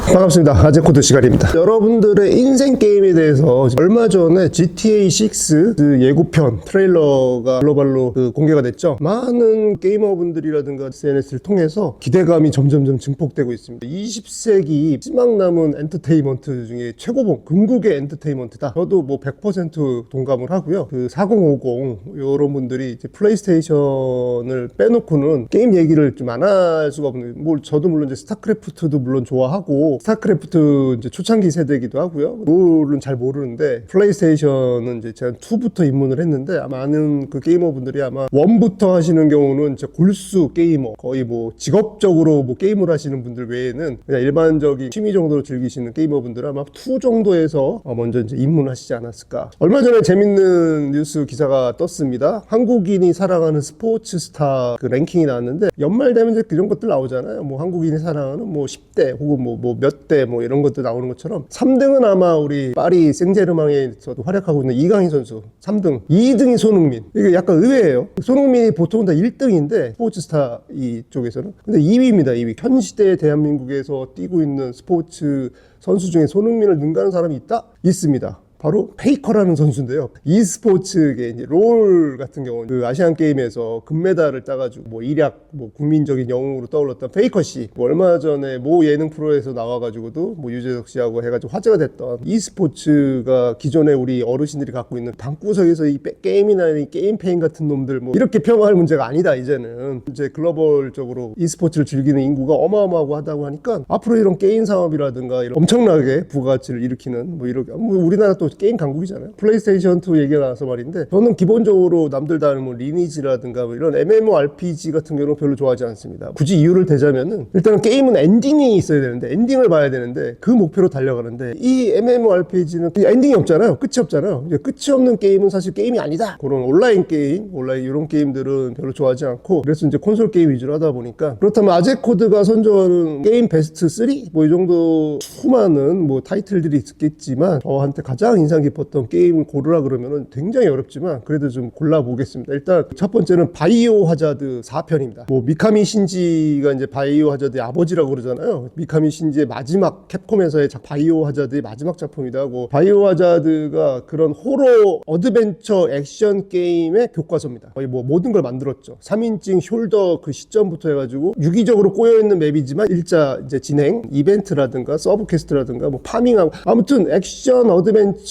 반갑습니다. 아재코드 시간입니다. 여러분들의 인생 게임에 대해서 얼마 전에 GTA6 그 예고편 트레일러가 글로벌로 공개가 됐죠. 많은 게이머분들이라든가 SNS를 통해서 기대감이 점점 증폭되고 있습니다. 20세기 희망 남은 엔터테인먼트 중에 최고봉, 궁극의 엔터테인먼트다. 저도 뭐 100% 동감을 하고요. 그 4050 이런 분들이 이제 플레이스테이션을 빼놓고는 게임 얘기를 좀 안 할 수가 없는. 뭐 저도 물론 이제 스타크래프트도 물론 좋아하고 스타크래프트 이제 초창기 세대이기도 하고요. 롤은 잘 모르는데 플레이스테이션은 이제 제가 2부터 입문을 했는데 많은 그 게이머분들이 아마 1부터 하시는 경우는 진짜 골수 게이머, 거의 뭐 직업적으로 뭐 게임을 하시는 분들 외에는 그냥 일반적인 취미 정도로 즐기시는 게이머분들은 아마 2 정도에서 먼저 이제 입문하시지 않았을까. 얼마 전에 재밌는 뉴스 기사가 떴습니다. 한국인이 사랑하는 스포츠 스타 그 랭킹이 나왔는데 연말 되면 이제 이런 것들 나오잖아요. 뭐 한국인이 사랑하는 뭐 10대 혹은 뭐 몇 대 뭐 이런 것들 나오는 것처럼 3등은 아마 우리 파리 생제르맹에서도 활약하고 있는 이강인 선수 3등, 2등이 손흥민. 이게 약간 의외예요. 손흥민이 보통은 다 1등인데 스포츠스타 이쪽에서는. 근데 2위입니다. 2위. 현 시대에 대한민국에서 뛰고 있는 스포츠 선수 중에 손흥민을 능가하는 사람이 있다? 있습니다. 바로 페이커라는 선수인데요. e스포츠계 이제 롤 같은 경우는 그 아시안 게임에서 금메달을 따가지고 뭐 일약 뭐 국민적인 영웅으로 떠올랐던 페이커 씨. 뭐 얼마 전에 모 예능 프로에서 나와가지고도 뭐 유재석 씨하고 해가지고 화제가 됐던 e스포츠가 기존에 우리 어르신들이 갖고 있는 방구석에서 이 게임이나 이 게임 페인 같은 놈들 뭐 이렇게 평가할 문제가 아니다. 이제는 이제 글로벌적으로 e스포츠를 즐기는 인구가 어마어마하고 하다고 하니까 앞으로 이런 게임 사업이라든가 이런 엄청나게 부가가치를 일으키는 뭐 이렇게 뭐 우리나라 또 게임 강국이잖아요. 플레이스테이션 2 얘기가 나와서 말인데 저는 기본적으로 남들 다 아는 뭐 리니지라든가 뭐 이런 MMORPG 같은 경우는 별로 좋아하지 않습니다. 굳이 이유를 대자면은 일단은 게임은 엔딩이 있어야 되는데 엔딩을 봐야 되는데 그 목표로 달려가는데 이 MMORPG는 엔딩이 없잖아요. 끝이 없잖아요. 끝이 없는 게임은 사실 게임이 아니다. 그런 온라인 게임, 온라인 이런 게임들은 별로 좋아하지 않고 그래서 이제 콘솔 게임 위주로 하다 보니까 그렇다면 아재코드가 선정하는 게임 베스트 3? 뭐 이 정도 수많은 뭐 타이틀들이 있겠지만 저한테 가장 인상 깊었던 게임을 고르라 그러면은 굉장히 어렵지만 그래도 좀 골라보겠습니다. 일단 첫 번째는 바이오 하자드 4편입니다. 뭐 미카미 신지가 이제 바이오 하자드의 아버지라고 그러잖아요. 미카미 신지의 마지막 캡콤에서의 바이오 하자드의 마지막 작품이다 하고 바이오 하자드가 그런 호러 어드벤처 액션 게임의 교과서입니다. 거의 뭐 모든 걸 만들었죠. 3인칭 숄더 그 시점부터 해가지고 유기적으로 꼬여있는 맵이지만 일자 이제 진행 이벤트라든가 서브 퀘스트라든가 뭐 파밍하고 아무튼 액션 어드벤처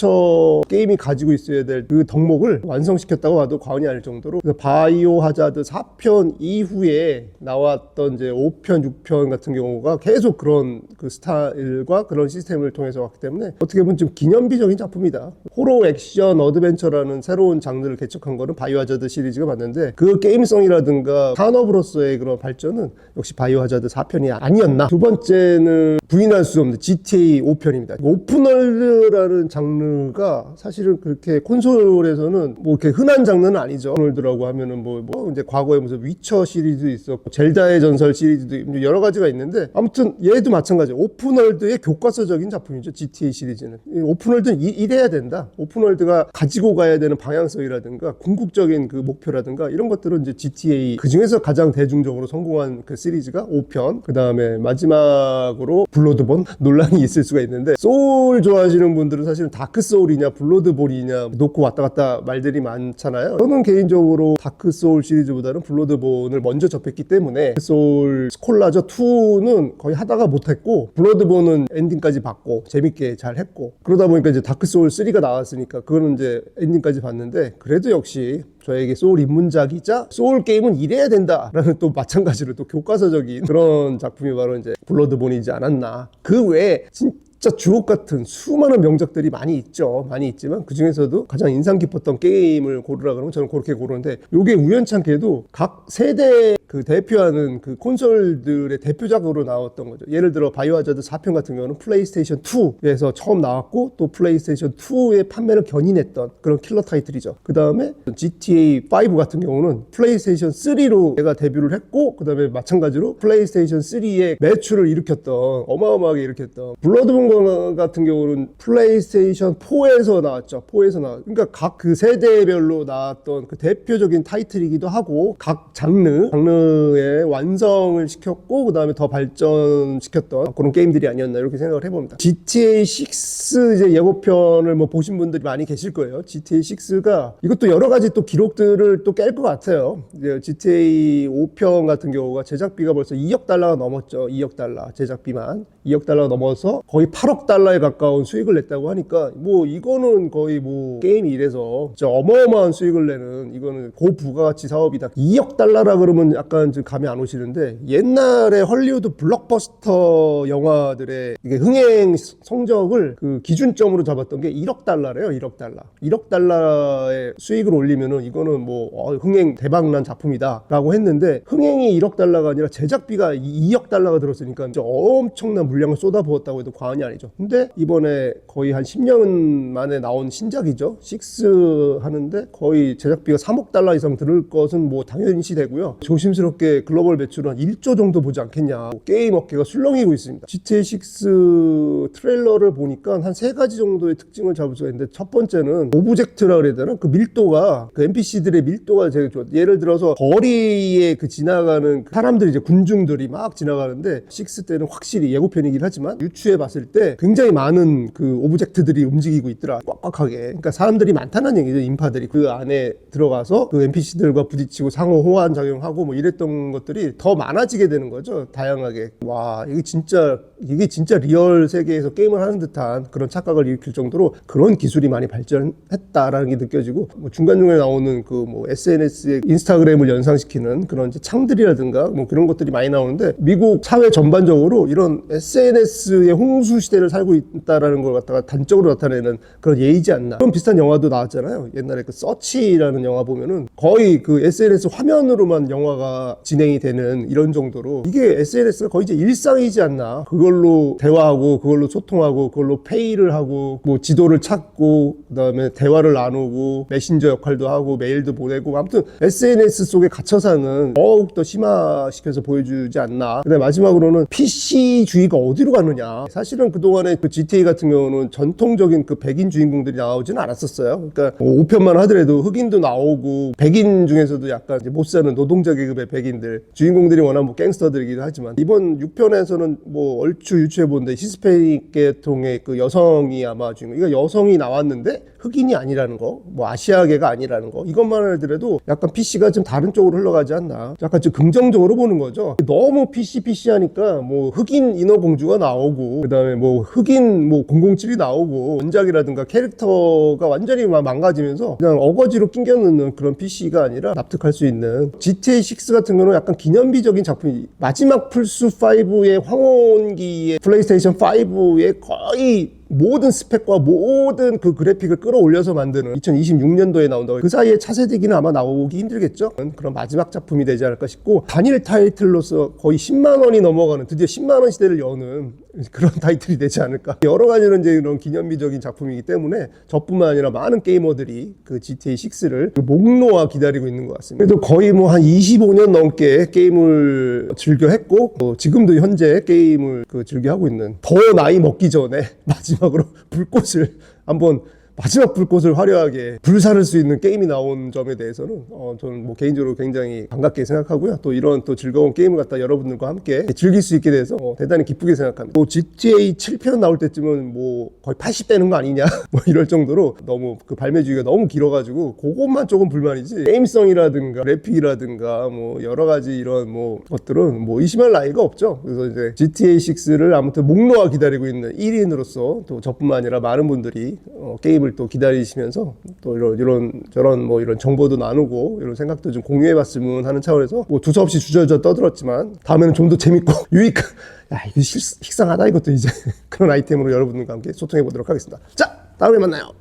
게임이 가지고 있어야 될 그 덕목을 완성시켰다고 봐도 과언이 아닐 정도로 바이오 하자드 4편 이후에 나왔던 이제 5편, 6편 같은 경우가 계속 그런 그 스타일과 그런 시스템을 통해서 왔기 때문에 어떻게 보면 좀 기념비적인 작품이다. 호러 액션 어드벤처라는 새로운 장르를 개척한 거는 바이오 하자드 시리즈가 맞는데 그 게임성이라든가 산업으로서의 그런 발전은 역시 바이오 하자드 4편이 아니었나. 두 번째는 부인할 수 없는 GTA 5편입니다. 오픈월드라는 장르가 사실은 그렇게 콘솔에서는 뭐 이렇게 흔한 장르는 아니죠. 오픈월드라고 하면은 뭐 이제 과거에 무슨 위쳐 시리즈도 있었고 젤다의 전설 시리즈도 여러 가지가 있는데 아무튼 얘도 마찬가지예요. 오픈월드의 교과서적인 작품이죠. GTA 시리즈는. 오픈월드는 이래야 된다. 오픈월드가 가지고 가야 되는 방향성이라든가 궁극적인 그 목표라든가 이런 것들은 이제 GTA 그 중에서 가장 대중적으로 성공한 그 시리즈가 5편. 그 다음에 마지막으로 블러드본 논란이 있을 수가 있는데 소울 좋아하시는 분들은 사실은 다크 소울이냐 블러드본이냐 놓고 왔다 갔다 말들이 많잖아요. 저는 개인적으로 다크 소울 시리즈보다는 블러드본을 먼저 접했기 때문에 소울 스콜라저 2는 거의 하다가 못했고 블러드본은 엔딩까지 봤고 재밌게 잘 했고 그러다 보니까 이제 다크 소울 3가 나왔으니까 그거는 이제 엔딩까지 봤는데 그래도 역시 저에게 소울 입문작이자 소울 게임은 이래야 된다라는 또 마찬가지로 또 교과서적인 그런 작품이 바로 이제 블러드본이지 않았나. 그 외에 진짜 주옥 같은 수많은 명작들이 많이 있죠. 많이 있지만 그 중에서도 가장 인상 깊었던 게임을 고르라 그러면 저는 그렇게 고르는데 요게 우연찮게도 각 세대 그 대표하는 그 콘솔들의 대표작으로 나왔던 거죠. 예를 들어 바이오 하자드 4편 같은 경우는 플레이스테이션 2에서 처음 나왔고 또 플레이스테이션 2의 판매를 견인했던 그런 킬러 타이틀이죠. 그 다음에 GTA 5 같은 경우는 플레이스테이션 3로 얘가 데뷔를 했고 그 다음에 마찬가지로 플레이스테이션 3의 매출을 일으켰던 어마어마하게 일으켰던 블러드본 5 같은 경우는 플레이스테이션 4에서 나왔죠. 4에서 그러니까 각 그 세대별로 나왔던 그 대표적인 타이틀이기도 하고 각 장르의 완성을 시켰고 그 다음에 더 발전시켰던 그런 게임들이 아니었나 이렇게 생각을 해봅니다. GTA 6 이제 예고편을 뭐 보신 분들이 많이 계실 거예요. GTA 6가 이것도 여러 가지 또 기록들을 또 깰 것 같아요. 이제 GTA 5편 같은 경우가 제작비가 벌써 2억 달러가 넘었죠. 2억 달러 제작비만 2억 달러가 넘어서 거의 8억 달러에 가까운 수익을 냈다고 하니까 뭐 이거는 거의 뭐 게임이 이래서 진짜 어마어마한 수익을 내는 이거는 고부가가치 사업이다. 2억 달러라 그러면 약간 좀 감이 안 오시는데 옛날에 헐리우드 블록버스터 영화들의 이게 흥행 성적을 그 기준점으로 잡았던 게 1억 달러래요. 1억 달러. 1억 달러의 수익을 올리면은 이거는 뭐 흥행 대박난 작품이다라고 했는데 흥행이 1억 달러가 아니라 제작비가 2억 달러가 들었으니까 진짜 엄청난 물량을 쏟아부었다고 해도 과언이 아니죠. 근데 이번에 거의 한 10년 만에 나온 신작이죠. 6 하는데 거의 제작비가 3억 달러 이상 들을 것은 뭐 당연시 되고요. 조심스럽게 글로벌 매출은 한 1조 정도 보지 않겠냐. 게임 업계가 술렁이고 있습니다. GTA 6 트레일러를 보니까 한 3가지 정도의 특징을 잡을 수가 있는데 첫 번째는 오브젝트라 그래야 되나? 그 밀도가 그 NPC들의 밀도가 되게 좋아. 예를 들어서 거리에 그 지나가는 그 사람들이 이제 군중들이 막 지나가는데 6 때는 확실히 예고편이긴 하지만 유추해 봤을 때 굉장히 많은 그 오브젝트들이 움직이고 있더라. 꽉꽉하게. 그러니까 사람들이 많다는 얘기죠. 인파들이 그 안에 들어가서 그 NPC들과 부딪히고 상호 호환 작용하고 뭐 이랬던 것들이 더 많아지게 되는 거죠. 다양하게. 와, 이게 진짜 리얼 세계에서 게임을 하는 듯한 그런 착각을 일으킬 정도로 그런 기술이 많이 발전했다라는 게 느껴지고 뭐 중간중간에 나오는 그 뭐 SNS에 인스타그램을 연상시키는 그런 이제 창들이라든가 뭐 그런 것들이 많이 나오는데 미국 사회 전반적으로 이런 SNS의 홍수 시대를 살고 있다라는 걸 갖다가 단적으로 나타내는 그런 예이지 않나. 그런 비슷한 영화도 나왔잖아요. 옛날에 그 서치라는 영화 보면은 거의 그 SNS 화면으로만 영화가 진행이 되는 이런 정도로 이게 SNS가 거의 이제 일상이지 않나. 그걸로 대화하고 그걸로 소통하고 그걸로 페이를 하고 뭐 지도를 찾고 그다음에 대화를 나누고 메신저 역할도 하고 메일도 보내고 아무튼 SNS 속에 갇혀 사는 더욱더 심화시켜서 보여주지 않나. 그다음에 마지막으로는 PC주의가 어디로 가느냐. 사실은 그동안에 그 GTA 같은 경우는 전통적인 그 백인 주인공들이 나오지는 않았었어요. 그러니까 5편만 하더라도 흑인도 나오고 백인 중에서도 약간 이제 못 사는 노동자 계급의 백인들 주인공들이 워낙 뭐 갱스터들이기도 하지만 이번 6편에서는 뭐 얼추 유추해보는데 히스패닉 계통의 그 여성이 아마 주인공. 이거 여성이 나왔는데 흑인이 아니라는 거, 뭐 아시아계가 아니라는 거 이것만 하더라도 약간 PC가 좀 다른 쪽으로 흘러가지 않나. 약간 좀 긍정적으로 보는 거죠. 너무 PC 하니까 뭐 흑인 인어공주가 나오고 그다음에 뭐 흑인 뭐 007이 나오고 원작이라든가 캐릭터가 완전히 망가지면서 그냥 어거지로 낑겨 넣는 그런 PC가 아니라 납득할 수 있는 GTA 6 같은 경우는 약간 기념비적인 작품이 마지막 플스5의 황혼기의 플레이스테이션 5의 거의 모든 스펙과 모든 그 그래픽을 끌어올려서 만드는 2026년도에 나온다고. 그 사이에 차세대기는 아마 나오기 힘들겠죠. 그런 마지막 작품이 되지 않을까 싶고 단일 타이틀로서 거의 10만 원이 넘어가는 드디어 10만 원 시대를 여는 그런 타이틀이 되지 않을까. 여러 가지로 이제 이런 기념비적인 작품이기 때문에 저뿐만 아니라 많은 게이머들이 그 GTA 6를 목 놓아 기다리고 있는 것 같습니다. 그래도 거의 뭐 한 25년 넘게 게임을 즐겨 했고 지금도 현재 게임을 즐겨 하고 있는 더 나이 먹기 전에 마지막으로 불꽃을 한번 마지막 불꽃을 화려하게 불사를 수 있는 게임이 나온 점에 대해서는 저는 뭐 개인적으로 굉장히 반갑게 생각하고요. 또 이런 또 즐거운 게임을 갖다 여러분들과 함께 즐길 수 있게 돼서 대단히 기쁘게 생각합니다. 뭐 GTA 7편 나올 때쯤은 뭐 거의 80대는 거 아니냐 뭐 이럴 정도로 너무 그 발매주기가 너무 길어가지고 그것만 조금 불만이지 게임성이라든가 그래픽이라든가 뭐 여러 가지 이런 뭐 것들은 뭐 의심할 나이가 없죠. 그래서 이제 GTA 6를 아무튼 목 놓아 기다리고 있는 1인으로서 또 저뿐만 아니라 많은 분들이 게임을 또 기다리시면서 또 이런 저런 뭐 이런 정보도 나누고 이런 생각도 좀 공유해봤으면 하는 차원에서 뭐 두서없이 주저주저 떠들었지만 다음에는 좀 더 재밌고 유익한 이거 식상하다 이것도 이제 그런 아이템으로 여러분들과 함께 소통해 보도록 하겠습니다. 자, 다음에 만나요.